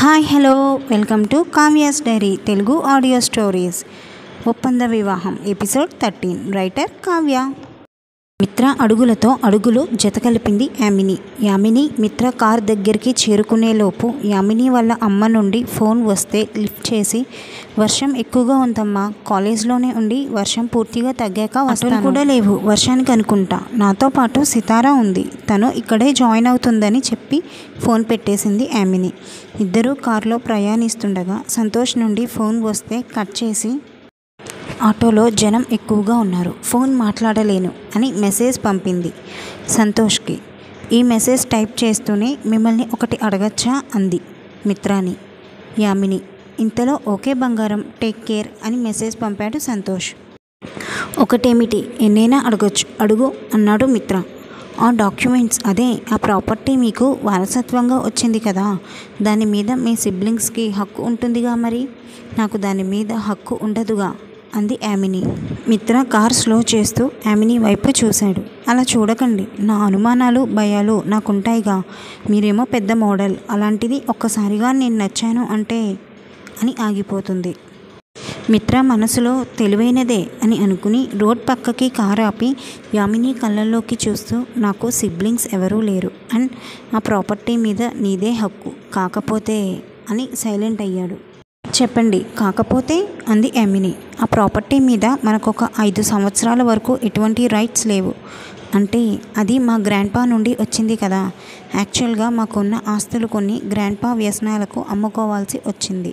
Hi hello welcome to Kavya's diary Telugu audio stories. ఒప్పంద వివాహం episode 13. Writer Kavya. మిత్ర అడుగులతో అడుగులు జతకలిపింది యామిని. యామిని మిత్ర కార్ దగ్గరికి చేరుకునేలోపు యామిని వాళ్ళ అమ్మ నుండి ఫోన్ వస్తే లిఫ్ట్ చేసి, వర్షం ఎక్కువగా ఉందమ్మా, కాలేజ్లోనే ఉండి వర్షం పూర్తిగా తగ్గాక వస్తాను. కూడా లేవు వర్షానికి అనుకుంటా, నాతో పాటు సితారా ఉంది, తను ఇక్కడే జాయిన్ అవుతుందని చెప్పి ఫోన్ పెట్టేసింది యామిని. ఇద్దరూ కారులో ప్రయాణిస్తుండగా సంతోష్ నుండి ఫోన్ వస్తే కట్ చేసి, ఆటోలో జనం ఎక్కువగా ఉన్నారు, ఫోన్ మాట్లాడలేను అని మెసేజ్ పంపింది సంతోష్కి. ఈ మెసేజ్ టైప్ చేస్తూనే, మిమ్మల్ని ఒకటి అడగచ్చా అంది మిత్రాని. యామిని ఇంతలో ఓకే బంగారం, టేక్ కేర్ అని మెసేజ్ పంపాడు సంతోష్. ఒకటేమిటి, ఎన్నైనా అడగొచ్చు, అడుగు అన్నాడు మిత్ర. ఆ డాక్యుమెంట్స్, అదే ఆ ప్రాపర్టీ మీకు వారసత్వంగా వచ్చింది కదా, దాని మీద మీ సిబ్లింగ్స్కి హక్కు ఉంటుందిగా, మరి నాకు దాని మీద హక్కు ఉండదుగా అంది యామిని. మిత్ర కార్ స్లో చేస్తూ యామిని వైపు చూశాడు. అలా చూడకండి, నా అనుమానాలు భయాలు నాకుంటాయిగా, మీరేమో పెద్ద మోడల్, అలాంటిది ఒక్కసారిగా నేను నచ్చాను అంటే అని ఆగిపోతుంది. మిత్ర మనసులో తెలివైనదే అని అనుకుని రోడ్ పక్కకి కారు ఆపి యామిని కళ్ళల్లోకి చూస్తూ, నాకు సిబ్లింగ్స్ ఎవరూ లేరు అండ్ ఆ ప్రాపర్టీ మీద నీదే హక్కు, కాకపోతే అని సైలెంట్ అయ్యాడు. చెప్పండి కాకపోతే అంది యామిని. ఆ ప్రాపర్టీ మీద మనకొక 5 సంవత్సరాల వరకు ఎటువంటి రైట్స్ లేవు. అంటే అది మా గ్రాండ్పా నుండి వచ్చింది కదా, యాక్చువల్గా మాకున్న ఆస్తులు కొన్ని గ్రాండ్పా వ్యసనాలకు అమ్ముకోవాల్సి వచ్చింది.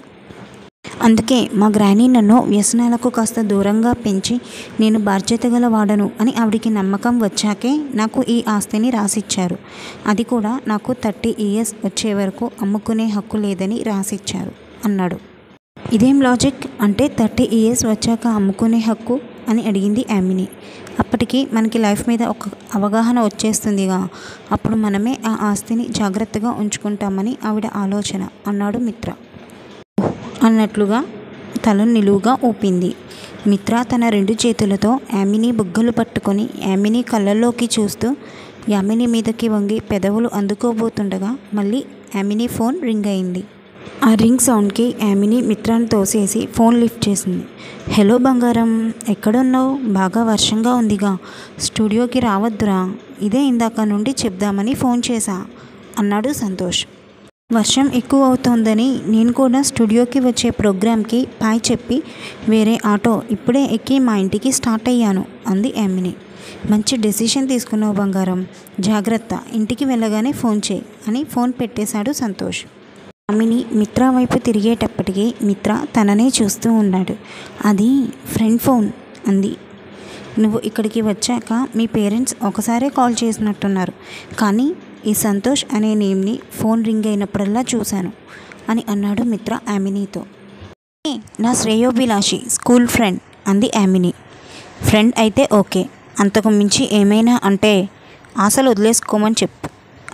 అందుకే మా గ్రానీ నన్ను వ్యసనాలకు కాస్త దూరంగా పెంచి, నేను బాధ్యత గల వాడను అని ఆవిడికి నమ్మకం వచ్చాకే నాకు ఈ ఆస్తిని రాసిచ్చారు. అది కూడా నాకు 30 years వచ్చే వరకు అమ్ముకునే హక్కు లేదని రాసిచ్చారు అన్నాడు. ఇదేం లాజిక్, అంటే 30 years వచ్చాక అమ్ముకునే హక్కు అని అడిగింది యామిని. అప్పటికి మనకి లైఫ్ మీద ఒక అవగాహన వచ్చేస్తుందిగా, అప్పుడు మనమే ఆ ఆస్తిని జాగ్రత్తగా ఉంచుకుంటామని ఆవిడ ఆలోచన అన్నాడు మిత్ర. అన్నట్లుగా తల నిలువుగా ఊపింది. మిత్ర తన 2 చేతులతో యామిని బుగ్గలు పట్టుకొని యామిని కళ్ళల్లోకి చూస్తూ యామిని మీదకి వంగి పెదవులు అందుకోబోతుండగా మళ్ళీ యామిని ఫోన్ రింగ్ అయింది. ఆ రింగ్ సౌండ్కి యామిని మిత్రాన్ని తోసేసి ఫోన్ లిఫ్ట్ చేసింది. హలో బంగారం, ఎక్కడున్నావు, బాగా వర్షంగా ఉందిగా, స్టూడియోకి రావద్దురా, ఇదే ఇందాక నుండి చెప్దామని ఫోన్ చేశా అన్నాడు సంతోష్. వర్షం ఎక్కువ అవుతోందని నేను కూడా స్టూడియోకి వచ్చే ప్రోగ్రామ్కి బాయ్ చెప్పి వేరే ఆటో ఇప్పుడే ఎక్కి మా ఇంటికి స్టార్ట్ అయ్యాను అంది యామిని. మంచి డెసిషన్ తీసుకున్నావు బంగారం, జాగ్రత్త, ఇంటికి వెళ్ళగానే ఫోన్ చేయి అని ఫోన్ పెట్టేశాడు సంతోష్. యామిని మిత్ర వైపు తిరిగేటప్పటికీ మిత్ర తననే చూస్తూ ఉన్నాడు. అది ఫ్రెండ్ ఫోన్ అంది. నువ్వు ఇక్కడికి వచ్చాక మీ పేరెంట్స్ ఒకసారే కాల్ చేసినట్టున్నారు, కానీ ఈ సంతోష్ అనే నేమ్ని ఫోన్ రింగ్ అయినప్పుడల్లా చూశాను అని అన్నాడు మిత్ర యామినితో. నా శ్రేయోభిలాషి, స్కూల్ ఫ్రెండ్ అంది యామిని. ఫ్రెండ్ అయితే ఓకే, అంతకు మించి ఏమైనా అంటే ఆశలు వదిలేసుకోమని చెప్పు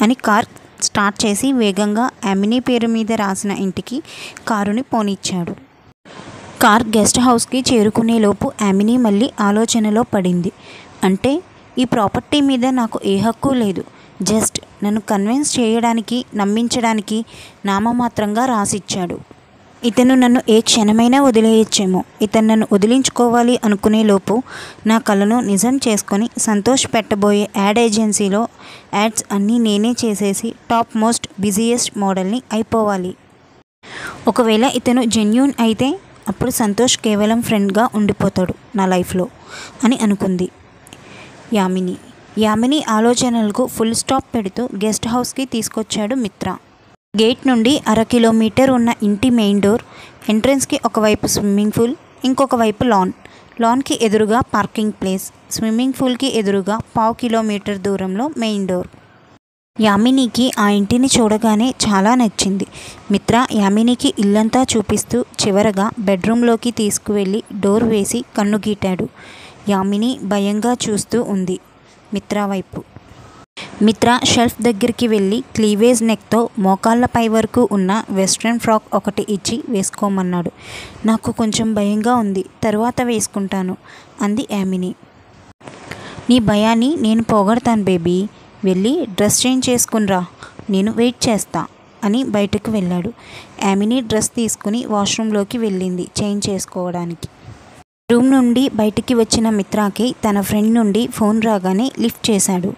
అని కార్ స్టార్ట్ చేసి వేగంగా యామిని పేరు మీద రాసిన ఇంటికి కారుని పోనిచ్చాడు. కార్ గెస్ట్ హౌస్కి చేరుకునేలోపు యామిని మళ్ళీ ఆలోచనలో పడింది. అంటే ఈ ప్రాపర్టీ మీద నాకు ఏ హక్కు లేదు, జస్ట్ నన్ను కన్విన్స్ చేయడానికి, నమ్మించడానికి నామమాత్రంగా రాసిచ్చాడు. ఇతను నన్ను ఏ క్షణమైనా వదిలేయచ్చేమో. ఇతను నన్ను వదిలించుకోవాలి అనుకునేలోపు నా కలను నిజం చేసుకొని సంతోష్ పెట్టబోయే యాడ్ ఏజెన్సీలో యాడ్స్ అన్నీ నేనే చేసేసి టాప్ మోస్ట్ బిజియెస్ట్ మోడల్ని అయిపోవాలి. ఒకవేళ ఇతను జెన్యూన్ అయితే అప్పుడు సంతోష్ కేవలం ఫ్రెండ్గా ఉండిపోతాడు నా లైఫ్లో అని అనుకుంది యామిని. యామిని ఆలోచనలకు ఫుల్ స్టాప్ పెడుతూ గెస్ట్ హౌస్కి తీసుకొచ్చాడు మిత్ర. గేట్ నుండి 1/2 kilometer ఉన్న ఇంటి మెయిన్ డోర్, ఎంట్రన్స్కి ఒకవైపు స్విమ్మింగ్ పూల్, ఇంకొక వైపు లాన్కి ఎదురుగా పార్కింగ్ ప్లేస్, స్విమ్మింగ్ పూల్కి ఎదురుగా 1/2 kilometer దూరంలో మెయిన్ డోర్. యామినికి ఆ ఇంటిని చూడగానే చాలా నచ్చింది. మిత్ర యామినికి ఇల్లంతా చూపిస్తూ చివరగా బెడ్రూమ్లోకి తీసుకువెళ్ళి డోర్ వేసి కన్ను గీటాడు. యామిని భయంగా చూస్తూ ఉంది మిత్ర వైపు. మిత్ర షెల్ఫ్ దగ్గరికి వెళ్ళి క్లీవేజ్ నెక్తో మోకాళ్ళ పై వరకు ఉన్న వెస్ట్రన్ ఫ్రాక్ ఒకటి ఇచ్చి వేసుకోమన్నాడు. నాకు కొంచెం భయంగా ఉంది, తరువాత వేసుకుంటాను అంది యామిని. నీ భయాన్ని నేను పోగొడతాను బేబీ, వెళ్ళి డ్రెస్ చేంజ్ చేసుకునిరా, నేను వెయిట్ చేస్తా అని బయటకు వెళ్ళాడు. యామిని డ్రెస్ తీసుకుని వాష్రూమ్లోకి వెళ్ళింది చేంజ్ చేసుకోవడానికి. రూమ్ నుండి బయటికి వచ్చిన మిత్రాకి తన ఫ్రెండ్ నుండి ఫోన్ రాగానే లిఫ్ట్ చేశాడు.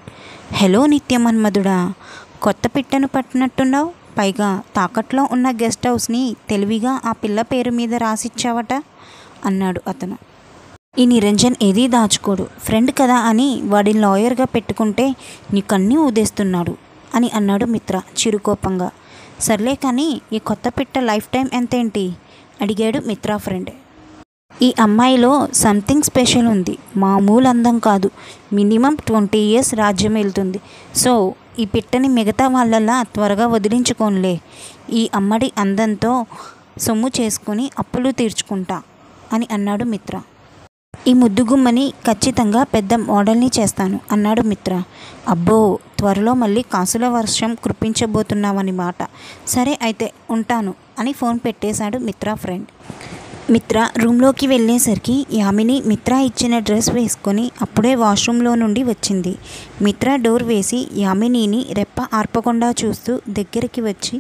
హలో నిత్యమన్మధుడా, కొత్త పిట్టను పట్టినట్టున్నావు. పైగా తాకట్లో ఉన్న గెస్ట్ హౌస్ని తెలివిగా ఆ పిల్ల పేరు మీద రాసిచ్చావట అన్నాడు అతను. ఈ నిరంజన్ ఏదీ దాచుకోడు, ఫ్రెండ్ కదా అని వాడిని లాయర్గా పెట్టుకుంటే నీకన్నీ ఊదేస్తున్నాడు అని అన్నాడు మిత్ర చిరుకోపంగా. సర్లే కానీ ఈ కొత్త పిట్ట లైఫ్ టైం ఎంతేంటి అడిగాడు మిత్ర ఫ్రెండ్. ఈ అమ్మాయిలో సంథింగ్ స్పెషల్ ఉంది, మామూలు అందం కాదు, మినిమం 20 years రాజ్యం వెళ్తుంది. సో ఈ పిట్టని మిగతా వాళ్ళలా త్వరగా వదిలించుకోనులే. ఈ అమ్మడి అందంతో సొమ్ము చేసుకుని అప్పులు తీర్చుకుంటా అని అన్నాడు మిత్ర. ఈ ముద్దుగుమ్మని ఖచ్చితంగా పెద్ద మోడల్ని చేస్తాను అన్నాడు మిత్ర. అబ్బో, త్వరలో మళ్ళీ కాసుల వర్షం కురిపించబోతున్నావని మాట. సరే అయితే ఉంటాను అని ఫోన్ పెట్టేశాడు మిత్ర ఫ్రెండ్. మిత్ర రూమ్లోకి వెళ్ళేసరికి యామిని మిత్ర ఇచ్చిన డ్రెస్ వేసుకొని అప్పుడే వాష్రూమ్లో నుండి వచ్చింది. మిత్ర డోర్ వేసి యామినిని రెప్ప ఆర్పకుండా చూస్తూ దగ్గరికి వచ్చి,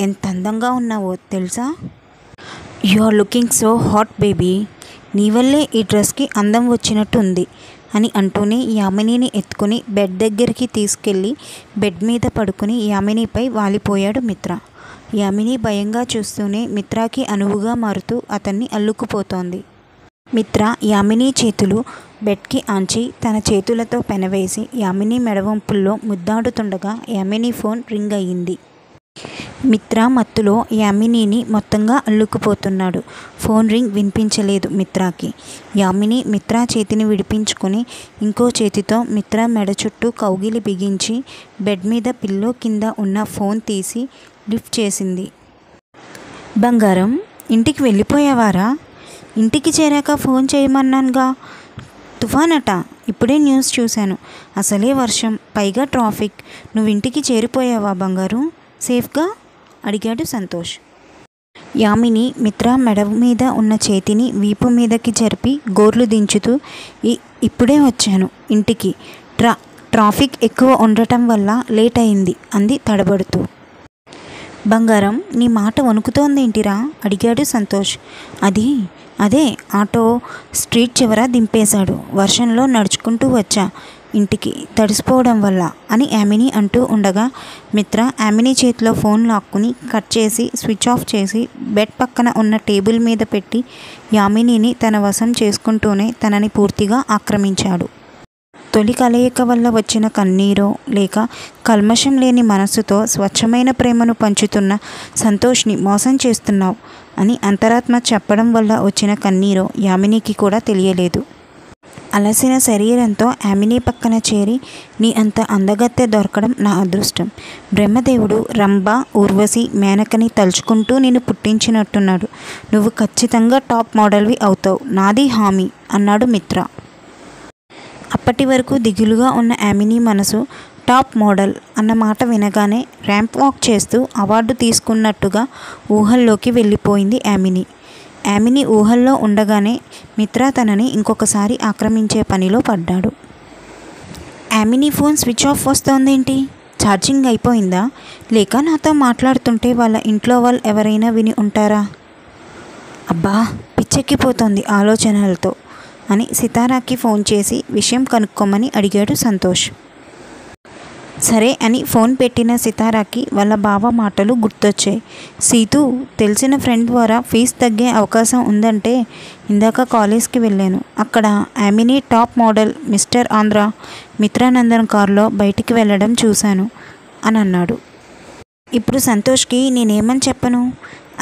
ఎంత అందంగా ఉన్నావో తెలుసా? You are looking so hot baby, నీ వల్లే ఈ డ్రెస్కి అందం వచ్చినట్టు ఉంది అని అంటూనే యామినిని ఎత్తుకుని బెడ్ దగ్గరికి తీసుకెళ్ళి బెడ్ మీద పడుకుని యామినిపై వాలిపోయాడు మిత్ర. యామిని భయంగా చూస్తూనే మిత్రాకి అనువుగా మారుతూ అతన్ని అల్లుకుపోతోంది. మిత్ర యామిని చేతులు బెడ్కి ఆంచి తన చేతులతో పెనవేసి యామిని మెడవంపుల్లో ముద్దాడుతుండగా యామిని ఫోన్ రింగ్ అయ్యింది. మిత్ర మత్తులో యామినిని మొత్తంగా అల్లుకుపోతున్నాడు. ఫోన్ రింగ్ వినిపించలేదు మిత్రాకి. యామిని మిత్ర చేతిని విడిపించుకొని ఇంకో చేతితో మిత్ర మెడ చుట్టూ కౌగిలి బిగించి బెడ్ మీద పిల్లో కింద ఉన్న ఫోన్ తీసి లిఫ్ట్ చేసింది. బంగారం, ఇంటికి వెళ్ళిపోయావారా? ఇంటికి చేరాక ఫోన్ చేయమన్నానుగా. తుఫానట, ఇప్పుడే న్యూస్ చూశాను. అసలే వర్షం, పైగా ట్రాఫిక్. నువ్వు ఇంటికి చేరిపోయావా బంగారు, సేఫ్గా అడిగాడు సంతోష్. యామిని మిత్ర మెడ మీద ఉన్న చేతిని వీపు మీదకి జరిపి గోర్లు దించుతూ, ఇప్పుడే వచ్చాను ఇంటికి, ట్రాఫిక్ ఎక్కువ ఉండటం వల్ల లేట్ అయింది అంది తడబడుతూ. బంగారం, నీ మాట వణుకుతోందేంటిరా అడిగాడు సంతోష్. అదే ఆటో స్ట్రీట్ చివర దింపేశాడు. వర్షంలో నడుచుకుంటూ వచ్చా ఇంటికి తడిసిపోవడం వల్ల అని యామిని అంటూ ఉండగా మిత్ర యామిని చేతిలో ఫోన్ లాక్కుని కట్ చేసి స్విచ్ ఆఫ్ చేసి బెడ్ పక్కన ఉన్న టేబుల్ మీద పెట్టి యామినిని తన వశం చేసుకుంటూనే తనని పూర్తిగా ఆక్రమించాడు. తొలి కలయిక వల్ల వచ్చిన కన్నీరో లేక కల్మషం లేని మనస్సుతో స్వచ్ఛమైన ప్రేమను పంచుతున్న సంతోష్ని మోసం చేస్తున్నావు అని అంతరాత్మ చెప్పడం వల్ల వచ్చిన కన్నీరో యామినికి కూడా తెలియలేదు. అలసిన శరీరంతో యామిని పక్కన చేరి, నీ అంత అందగత్తె దొరకడం నా అదృష్టం. బ్రహ్మదేవుడు రంభ ఊర్వశి మేనకని తలుచుకుంటూ నిన్ను పుట్టించినట్టున్నాడు. నువ్వు ఖచ్చితంగా టాప్ మోడల్వి అవుతావు, నాది హామీ అన్నాడు మిత్ర. అప్పటి వరకు దిగులుగా ఉన్న యామిని మనసు టాప్ మోడల్ అన్న మాట వినగానే ర్యాంప్ వాక్ చేస్తూ అవార్డు తీసుకున్నట్టుగా ఊహల్లోకి వెళ్ళిపోయింది యామిని. యామిని ఊహల్లో ఉండగానే మిత్ర తనని ఇంకొకసారి ఆక్రమించే పనిలో పడ్డాడు. యామిని ఫోన్ స్విచ్ ఆఫ్ వస్తోందేంటి? ఛార్జింగ్ అయిపోయిందా? లేక నాతో మాట్లాడుతుంటే వాళ్ళ ఇంట్లో వాళ్ళు ఎవరైనా విని ఉంటారా? అబ్బా, పిచ్చెక్కిపోతోంది ఆలోచనలతో అని సితారాకి ఫోన్ చేసి విషయం కనుక్కోమని అడిగాడు సంతోష్. సరే అని ఫోన్ పెట్టిన సితారాకి వాళ్ళ బావ మాటలు గుర్తొచ్చాయి. సీతు, తెలిసిన ఫ్రెండ్ ద్వారా ఫీజు తగ్గే అవకాశం ఉందంటే ఇందాక కాలేజ్కి వెళ్ళాను. అక్కడ Yamini top model mister Andhra Mitranandan కారులో బయటికి వెళ్ళడం చూశాను అని అన్నాడు. ఇప్పుడు సంతోష్కి నేనేమని చెప్పను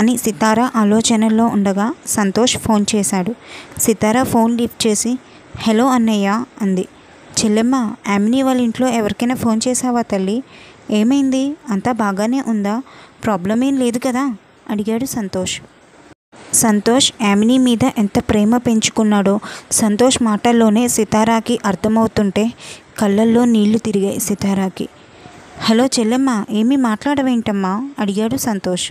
అని సితారా ఆలోచనల్లో ఉండగా సంతోష్ ఫోన్ చేశాడు. సితారా ఫోన్ లిఫ్ట్ చేసి, హలో అన్నయ్య అంది. చెల్లెమ్మ, యామిని వాళ్ళ ఇంట్లో ఎవరికైనా ఫోన్ చేసావా తల్లి? ఏమైంది? అంతా బాగానే ఉందా? ప్రాబ్లం ఏం లేదు కదా అడిగాడు సంతోష్. సంతోష్ యామిని మీద ఎంత ప్రేమ పెంచుకున్నాడో సంతోష్ మాటల్లోనే సితారాకి అర్థమవుతుంటే కళ్ళల్లో నీళ్లు తిరిగాయి సితారాకి. హలో చెల్లెమ్మ, ఏమీ మాట్లాడవేంటమ్మా అడిగాడు సంతోష్.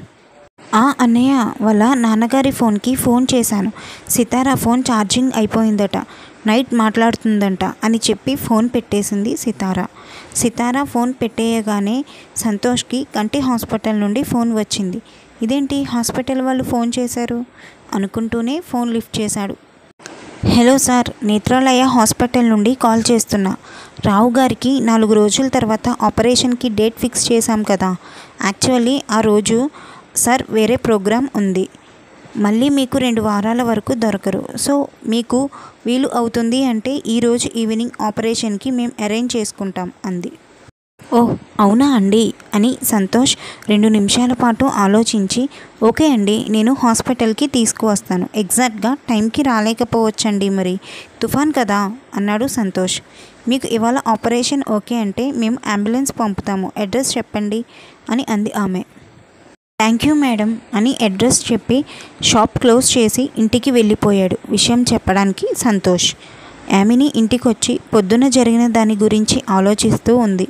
అన్నయ్య వాళ్ళ నాన్నగారి ఫోన్కి ఫోన్ చేశాను. సితారా ఫోన్ ఛార్జింగ్ అయిపోయిందట, నైట్ మాట్లాడుతుందంట అని చెప్పి ఫోన్ పెట్టేసింది సితారా. సితారా ఫోన్ పెట్టేయగానే సంతోష్కి కంటి హాస్పిటల్ నుండి ఫోన్ వచ్చింది. ఇదేంటి హాస్పిటల్ వాళ్ళు ఫోన్ చేశారు అనుకుంటూనే ఫోన్ లిఫ్ట్ చేశాడు. హలో సార్, నేత్రాలయ హాస్పిటల్ నుండి కాల్ చేస్తున్నా. రావు గారికి 4 రోజుల తర్వాత ఆపరేషన్కి డేట్ ఫిక్స్ చేశాం కదా. యాక్చువల్లీ ఆ రోజు సార్ వేరే ప్రోగ్రాం ఉంది. మళ్ళీ మీకు 2 వారాల వరకు దొరకరు. సో మీకు వీలు అవుతుంది అంటే ఈరోజు ఈవినింగ్ ఆపరేషన్కి మేము అరేంజ్ చేసుకుంటాం అంది. ఓహ్ అవునా అండి అని సంతోష్ 2 నిమిషాల పాటు ఆలోచించి, ఓకే అండి, నేను హాస్పిటల్కి తీసుకువస్తాను. ఎగ్జాక్ట్గా టైంకి రాలేకపోవచ్చండి, మరి తుఫాన్ కదా అన్నాడు సంతోష్. మీకు ఇవాళ ఆపరేషన్ ఓకే అంటే మేము అంబులెన్స్ పంపుతాము, అడ్రస్ చెప్పండి అని అంది ఆమె. థ్యాంక్ యూ మేడం అని అడ్రస్ చెప్పి షాప్ క్లోజ్ చేసి ఇంటికి వెళ్ళిపోయాడు విషయం చెప్పడానికి సంతోష్. యామిని ఇంటికొచ్చి పొద్దున జరిగిన దాని గురించి ఆలోచిస్తూ ఉంది.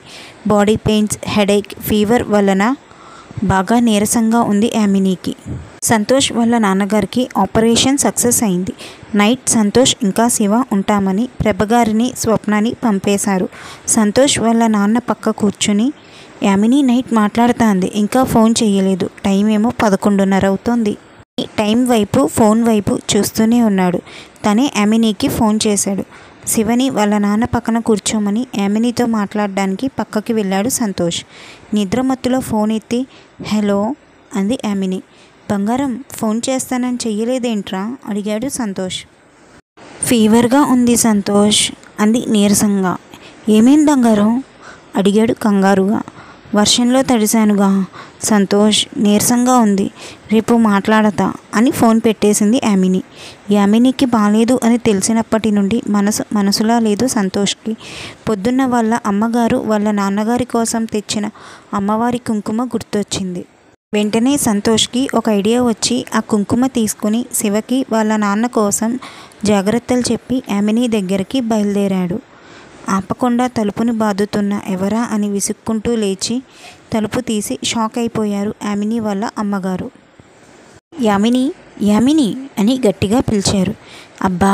బాడీ పెయిన్స్, హెడేక్, ఫీవర్ వలన బాగా నీరసంగా ఉంది యామినికి. సంతోష్ వాళ్ళ నాన్నగారికి ఆపరేషన్ సక్సెస్ అయింది. నైట్ సంతోష్ ఇంకా శివ ఉంటామని ప్రభగారిని, స్వప్నాని పంపేశారు. సంతోష్ వాళ్ళ నాన్న పక్క కూర్చుని, యామిని నైట్ మాట్లాడుతోంది, ఇంకా ఫోన్ చేయలేదు, టైం ఏమో 11:30 అవుతోంది. ఫోన్ వైపు చూస్తూనే ఉన్నాడు. తనే యామినికి ఫోన్ చేశాడు. శివని వాళ్ళ నాన్న పక్కన కూర్చోమని యామినితో మాట్లాడడానికి పక్కకి వెళ్ళాడు సంతోష్. నిద్రమత్తులో ఫోన్ ఎత్తి హలో అంది యామిని. బంగారం, ఫోన్ చేస్తానని చెయ్యలేదేంట్రా అడిగాడు సంతోష్. ఫీవర్గా ఉంది సంతోష్ అంది నీరసంగా. ఏమైంది బంగారం అడిగాడు కంగారుగా. వర్షంలో తడిశానుగా సంతోష్, నీరసంగా ఉంది, రేపు మాట్లాడతా అని ఫోన్ పెట్టేసింది యామిని. యామినికి బాలేదు అని తెలిసినప్పటి నుండి మనసులా లేదు సంతోష్కి. పొద్దున్న వాళ్ళ అమ్మగారు వాళ్ళ నాన్నగారి కోసం తెచ్చిన అమ్మవారి కుంకుమ గుర్తొచ్చింది. వెంటనే సంతోష్కి ఒక ఐడియా వచ్చి ఆ కుంకుమ తీసుకుని శివకి వాళ్ళ నాన్న కోసం జాగ్రత్తలు చెప్పి యామిని దగ్గరికి బయలుదేరాడు. ఆపకుండా తలుపుని బాదుతున్న ఎవరా అని విసుక్కుంటూ లేచి తలుపు తీసి షాక్ అయిపోయారు యామిని వాళ్ళ అమ్మగారు. యామిని, యామిని అని గట్టిగా పిలిచారు. అబ్బా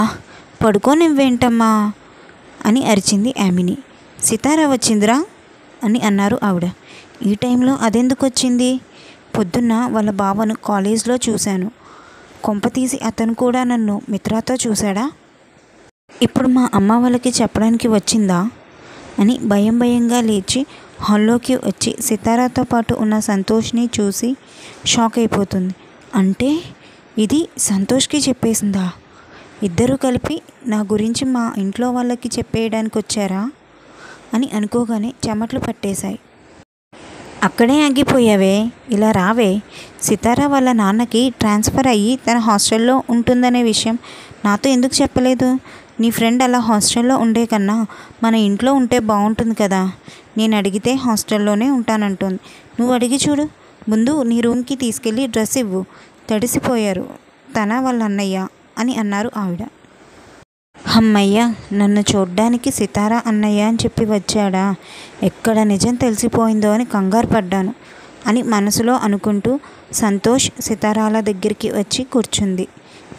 పడుకోనివ్వేంటమ్మా అని అరిచింది యామిని. సితారా వచ్చిందిరా అని అన్నారు ఆవిడ. ఈ టైంలో అదెందుకు వచ్చింది? పొద్దున్న వాళ్ళ బావను కాలేజ్లో చూశాను. కొంపతీసి అతను కూడా నన్ను మిత్రాతో చూశాడా? ఇప్పుడు మా అమ్మ వాళ్ళకి చెప్పడానికి వచ్చిందా అని భయంగా లేచి హాల్లోకి వచ్చి సితారాతో పాటు ఉన్న సంతోష్ని చూసి షాక్ అయిపోతుంది. అంటే ఇది సంతోష్కి చెప్పేసిందా? ఇద్దరూ కలిపి నా గురించి మా ఇంట్లో వాళ్ళకి చెప్పేయడానికి వచ్చారా అని అనుకోగానే చెమటలు పట్టేశాయి. అక్కడే ఆగిపోయావే, ఇలా రావే. సితారా వాళ్ళ నాన్నకి ట్రాన్స్ఫర్ అయ్యి తన హాస్టల్లో ఉంటుందనే విషయం నాతో ఎందుకు చెప్పలేదు? నీ ఫ్రెండ్ అలా హాస్టల్లో ఉండే కన్నా మన ఇంట్లో ఉంటే బాగుంటుంది కదా. నేను అడిగితే హాస్టల్లోనే ఉంటానంటుంది. నువ్వు అడిగి చూడు. ముందు నీ రూమ్కి తీసుకెళ్ళి డ్రెస్ ఇవ్వు, తడిసిపోయారు తన వాళ్ళ అన్నయ్య అని అన్నారు ఆవిడ. అమ్మయ్య, నన్ను చూడ్డానికి సితారా అన్నయ్య అని చెప్పి వచ్చాడా? ఎక్కడ నిజం తెలిసిపోయిందో అని కంగారు పడ్డాను అని మనసులో అనుకుంటూ సంతోష్ సితారాల దగ్గరికి వచ్చి కూర్చుంది.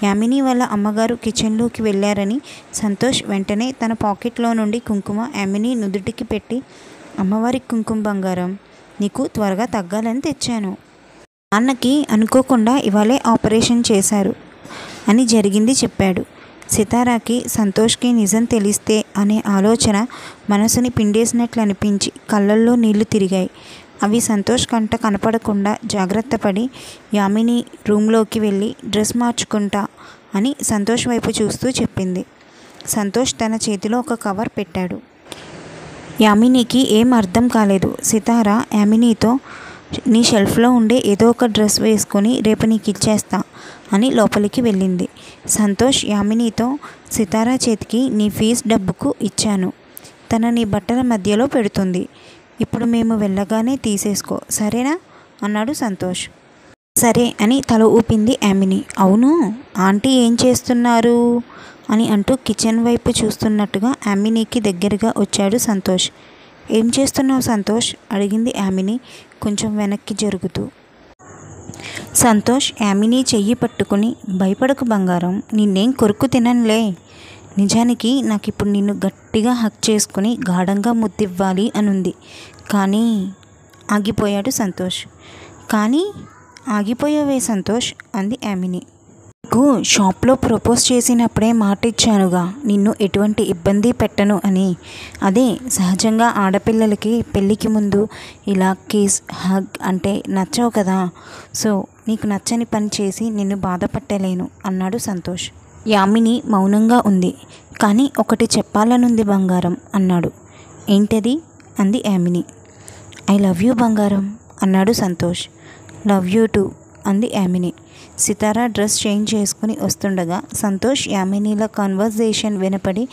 యామిని వాళ్ళ అమ్మగారు కిచెన్లోకి వెళ్ళారని సంతోష్ వెంటనే తన పాకెట్లో నుండి కుంకుమ యామిని నుదుటికి పెట్టి, అమ్మవారి కుంకుమ బంగారం, నీకు త్వరగా తగ్గాలని తెచ్చాను. నాన్నకి అనుకోకుండా ఇవాళే ఆపరేషన్ చేశారు అని జరిగింది చెప్పాడు. సితారాకి సంతోష్కి నిజం తెలిస్తే అనే ఆలోచన మనసుని పిండేసినట్లు అనిపించి కళ్ళల్లో నీళ్లు తిరిగాయి. అవి సంతోష్ కంట కనపడకుండా జాగ్రత్త పడి యామిని రూమ్లోకి వెళ్ళి డ్రెస్ మార్చుకుంటా అని సంతోష్ వైపు చూస్తూ చెప్పింది. సంతోష్ తన చేతిలో ఒక కవర్ పెట్టాడు. యామినికి ఏం అర్థం కాలేదు. సితారా యామినితో, నీ షెల్ఫ్లో ఉండే ఏదో ఒక డ్రెస్ వేసుకొని రేపు నీకు ఇచ్చేస్తా అని లోపలికి వెళ్ళింది. సంతోష్ యామినితో, సితారా చేతికి నీ ఫీజు డబ్బుకు ఇచ్చాను, తన నీ బట్టల మధ్యలో పెడుతుంది, ఇప్పుడు మేము వెళ్ళగానే తీసేసుకో సరేనా అన్నాడు సంతోష్. సరే అని తల ఊపింది యామిని. అవును ఆంటీ ఏం చేస్తున్నారు అని అంటూ కిచెన్ వైపు చూస్తున్నట్టుగా యామినికి దగ్గరగా వచ్చాడు సంతోష్. ఏం చేస్తున్నావు సంతోష్ అడిగింది యామిని కొంచెం వెనక్కి జరుగుతూ. సంతోష్ యామిని చెయ్యి పట్టుకుని, భయపడకు బంగారం, నిన్నేం కొరుకు తిననులే. నిజానికి నాకు ఇప్పుడు నిన్ను గట్టిగా హక్ చేసుకుని గాఢంగా ముద్దివ్వాలి అనుంది. కానీ ఆగిపోయాడు సంతోష్. కానీ ఆగిపోయావే సంతోష్ అంది యామిని. నీకు షాప్లో ప్రపోజ్ చేసినప్పుడే మాట ఇచ్చానుగా నిన్ను ఎటువంటి ఇబ్బంది పెట్టను అని. అదే సహజంగా ఆడపిల్లలకి పెళ్ళికి ముందు ఇలా కిస్ హగ్ అంటే నచ్చవు కదా. సో నీకు నచ్చని పని చేసి నిన్ను బాధ పెట్టలేను అన్నాడు సంతోష్. యామిని మౌనంగా ఉంది. కానీ ఒకటి చెప్పాలనుంది బంగారం అన్నాడు. ఏంటది అంది యామిని. ఐ లవ్ యూ బంగారం అన్నాడు సంతోష్. లవ్ యూ టూ అంది యామిని. సితారా డ్రెస్ చేంజ్ చేసుకుని వస్తుండగా సంతోష్ యామినీల కన్వర్జేషన్ వినపడి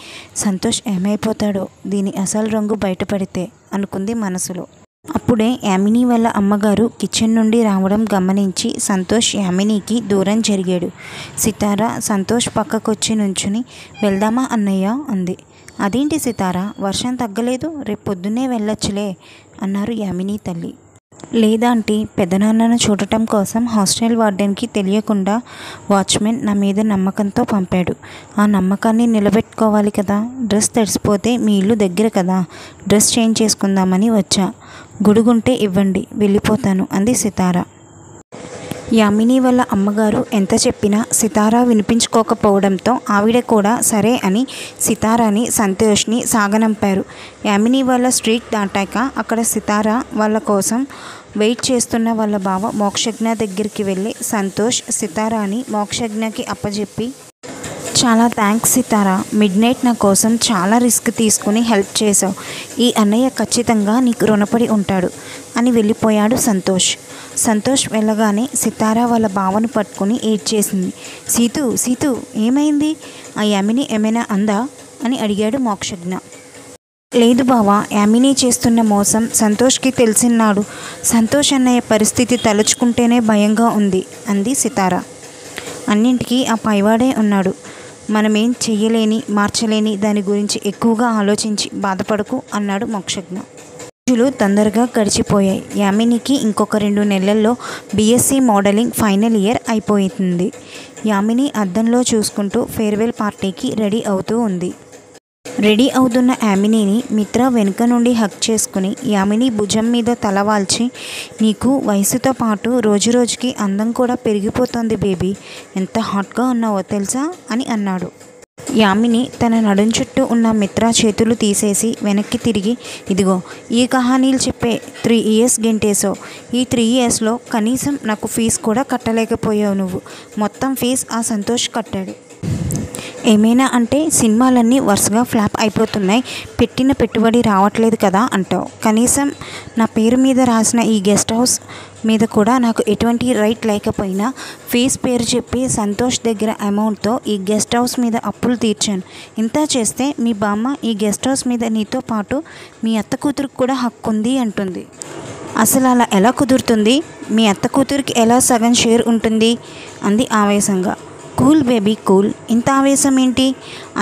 సంతోష్ ఏమైపోతాడో దీని అసలు రంగు బయటపడితే అనుకుంది మనసులో. అప్పుడే యామిని వాళ్ళ అమ్మగారు కిచెన్ నుండి రావడం గమనించి సంతోష్ యామినికి దూరం జరిగాడు. సితారా సంతోష్ పక్కకొచ్చి నుంచుని వెళ్దామా అన్నయ్య అంది. అదేంటి సితారా, వర్షం తగ్గలేదు, రేపు పొద్దున్నే వెళ్ళొచ్చులే అన్నారు యామిని తల్లి. లేదాంటీ, పెదనాన్నను చూడటం కోసం హాస్టల్ వార్డెన్కి తెలియకుండా వాచ్మెన్ నా మీద నమ్మకంతో పంపాడు. ఆ నమ్మకాన్ని నిలబెట్టుకోవాలి కదా. డ్రెస్ తడిసిపోతే మీ ఇల్లు దగ్గర కదా, డ్రెస్ చేంజ్ చేసుకుందామని వచ్చా. గొడుగుంటే ఇవ్వండి, వెళ్ళిపోతాను అంది సితారా. యామిని వాళ్ళ అమ్మగారు ఎంత చెప్పినా సితారా వినిపించుకోకపోవడంతో ఆవిడ కూడా సరే అని సితారాని సంతోష్ని సాగనంపారు. యామిని వాళ్ళ స్ట్రీట్ దాటాక అక్కడ సితారా వాళ్ళ కోసం వెయిట్ చేస్తున్న వాళ్ళ బావ మోక్షజ్ఞ దగ్గరికి వెళ్ళి సంతోష్ సితారాని మోక్షజ్ఞకి అప్పచెప్పి, చాలా థ్యాంక్స్ సితారా, మిడ్ నైట్ నా కోసం చాలా రిస్క్ తీసుకుని హెల్ప్ చేశావు. ఈ అన్నయ్య ఖచ్చితంగా నీకు రుణపడి ఉంటాడు అని వెళ్ళిపోయాడు సంతోష్. సంతోష్ వెళ్ళగానే సితారా వాళ్ళ బావను పట్టుకుని ఏడ్చేసింది. సీతు సీతు ఏమైంది, ఆ యామిని ఏమైనా అందా అని అడిగాడు మోక్షజ్ఞ. లేదు బావా, యామిని చేస్తున్న మోసం సంతోష్కి తెలిసినాడు. సంతోష్ అన్నయ్య పరిస్థితి తలుచుకుంటేనే భయంగా ఉంది అంది సితారా. అన్నింటికీ ఆ పైవాడే ఉన్నాడు. మనమేం చెయ్యలేని మార్చలేని దాని గురించి ఎక్కువగా ఆలోచించి బాధపడకు అన్నాడు మోక్షజ్ఞ. రోజులు తొందరగా గడిచిపోయాయి. యామినికి ఇంకొక 2 నెలల్లో బీఎస్సీ మోడలింగ్ ఫైనల్ ఇయర్ అయిపోతుంది. యామిని అద్దంలో చూసుకుంటూ ఫేర్వెల్ పార్టీకి రెడీ అవుతూ ఉంది. రెడీ అవుతున్న యామినిని మిత్ర వెనుక నుండి హక్ చేసుకుని యామిని భుజం మీద తలవాల్చి, నీకు వయసుతో పాటు రోజు రోజుకి అందం కూడా పెరిగిపోతుంది బేబీ, ఎంత హాట్గా ఉన్నావో తెలుసా అని అన్నాడు. యామిని తన నడుం చుట్టూ ఉన్న మిత్ర చేతులు తీసేసి వెనక్కి తిరిగి, ఇదిగో ఈ కహానీలు చెప్పే 3 ఇయర్స్ గెంటేసావు. ఈ 3 ఇయర్స్లో కనీసం నాకు ఫీజు కూడా కట్టలేకపోయావు నువ్వు. మొత్తం ఫీజు ఆ సంతోష్ కట్టాడు. ఏమైనా అంటే సినిమాలన్నీ వరుసగా ఫ్లాప్ అయిపోతున్నాయి, పెట్టిన పెట్టుబడి రావట్లేదు కదా అంటావు. కనీసం నా పేరు మీద రాసిన ఈ గెస్ట్ హౌస్ మీద కూడా నాకు ఎటువంటి రైట్ లేకపోయినా ఫీజు పేరు చెప్పి సంతోష్ దగ్గర అమౌంట్తో ఈ గెస్ట్ హౌస్ మీద అప్పులు తీర్చాను. ఇంత చేస్తే మీ బామ్మ ఈ గెస్ట్ హౌస్ మీద నీతో పాటు మీ అత్త కూతురికి కూడా హక్కు ఉంది అంటుంది. అసలు అలా ఎలా కుదురుతుంది? మీ అత్త కూతురికి ఎలా సగం షేర్ ఉంటుంది అంది ఆవేశంగా. కూల్ బేబీ కూల్, ఇంత ఆవేశం ఏంటి?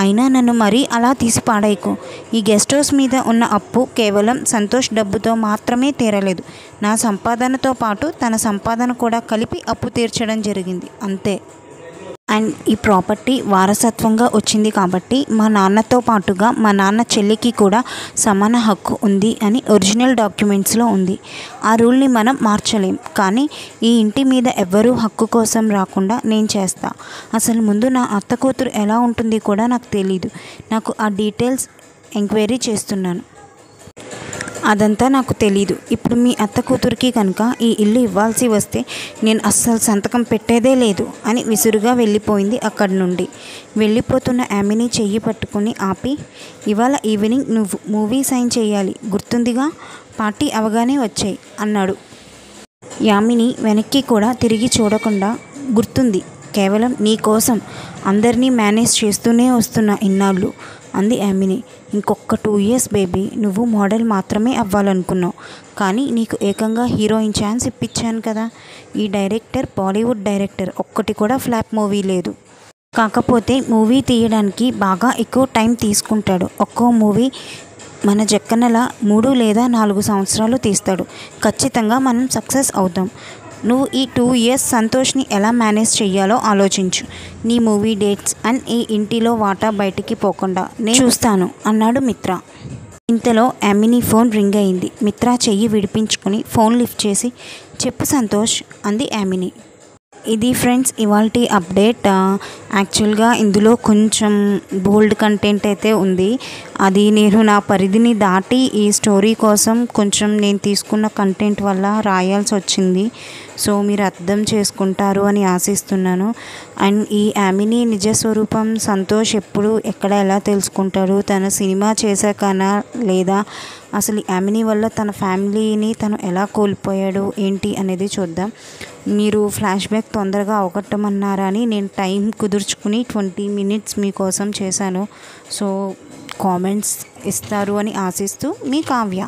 అయినా నన్ను మరీ అలా తీసి పాడైకు. ఈ గెస్ట్ హౌస్ మీద ఉన్న అప్పు కేవలం సంతోష్ డబ్బుతో మాత్రమే తీరలేదు. నా సంపాదనతో పాటు తన సంపాదన కూడా కలిపి అప్పు తీర్చడం జరిగింది అంతే. అండ్ ఈ ప్రాపర్టీ వారసత్వంగా వచ్చింది కాబట్టి మా నాన్నతో పాటుగా మా నాన్న చెల్లికి కూడా సమాన హక్కు ఉంది అని ఒరిజినల్ డాక్యుమెంట్స్లో ఉంది. ఆ రూల్ని మనం మార్చలేం. కానీ ఈ ఇంటి మీద ఎవ్వరూ హక్కు కోసం రాకుండా నేను చేస్తా. అసలు ముందు నా అత్త కూతురు ఎలా ఉంటుంది కూడా నాకు తెలీదు. నాకు ఆ డీటెయిల్స్ ఎంక్వైరీ చేస్తున్నాను. అదంతా నాకు తెలీదు. ఇప్పుడు మీ అత్త కూతురికి కనుక ఈ ఇల్లు ఇవ్వాల్సి వస్తే నేను అస్సలు సంతకం పెట్టేదే లేదు అని విసురుగా వెళ్ళిపోయింది అక్కడి నుండి. వెళ్ళిపోతున్న యామిని చెయ్యి పట్టుకుని ఆపి, ఇవాళ ఈవినింగ్ నువ్వు మూవీ సైన్ చేయాలి, గుర్తుందిగా, పార్టీ అవగానే వచ్చాయి అన్నాడు. యామిని వెనక్కి కూడా తిరిగి చూడకుండా, గుర్తుంది, కేవలం నీ కోసం అందరినీ మేనేజ్ చేస్తూనే వస్తున్నా ఇన్నాళ్ళు అంది యామిని. ఇంకొక 2 ఇయర్స్ బేబీ, నువ్వు మోడల్ మాత్రమే అవ్వాలనుకున్నావు, కానీ నీకు ఏకంగా హీరోయిన్ ఛాన్స్ ఇప్పించాను కదా. ఈ డైరెక్టర్ బాలీవుడ్ డైరెక్టర్, ఒక్కటి కూడా ఫ్లాప్ మూవీ లేదు. కాకపోతే మూవీ తీయడానికి బాగా ఎక్కువ టైం తీసుకుంటాడు. ఒక్కో మూవీ మన జక్కనలా 3 లేదా 4 సంవత్సరాలు తీస్తాడు. ఖచ్చితంగా మనం సక్సెస్ అవుతాం. నువ్వు ఈ 2 years సంతోష్ని ఎలా మేనేజ్ చెయ్యాలో ఆలోచించు. నీ మూవీ డేట్స్ అండ్ ఈ ఇంటిలో వాటా బయటికి పోకుండా నేను చూస్తాను అన్నాడు మిత్ర. ఇంతలో యామిని ఫోన్ రింగ్ అయింది. మిత్ర చెయ్యి విడిపించుకుని ఫోన్ లిఫ్ట్ చేసి చెప్పు సంతోష్ అంది యామిని. ఇది ఫ్రెండ్స్ ఇవాల్టి అప్డేట్. యాక్చువల్గా ఇందులో కొంచెం బోల్డ్ కంటెంట్ అయితే ఉంది. అది నేను నా పరిధిని దాటి ఈ స్టోరీ కోసం కొంచెం నేను తీసుకున్న కంటెంట్ వల్ల రాయాల్సి వచ్చింది. సో మీరు అర్థం చేసుకుంటారు అని ఆశిస్తున్నాను. అండ్ ఈ యామిని నిజస్వరూపం సంతోష్ ఎప్పుడు ఎక్కడ ఎలా తెలుసుకుంటాడు, తన సినిమా చేశాకనా లేదా అసలు యామిని వల్ల తన ఫ్యామిలీని తను ఎలా కోల్పోయాడు ఏంటి అనేది చూద్దాం. మీరు ఫ్లాష్ బ్యాక్ తొందరగా అవగొట్టమన్నారా అని నేను టైం కుదుర్చుకుని 20 minutes మీకోసం చేశాను. సో కామెంట్స్ ఇస్తారు అని ఆశిస్తూ మీ కావ్య.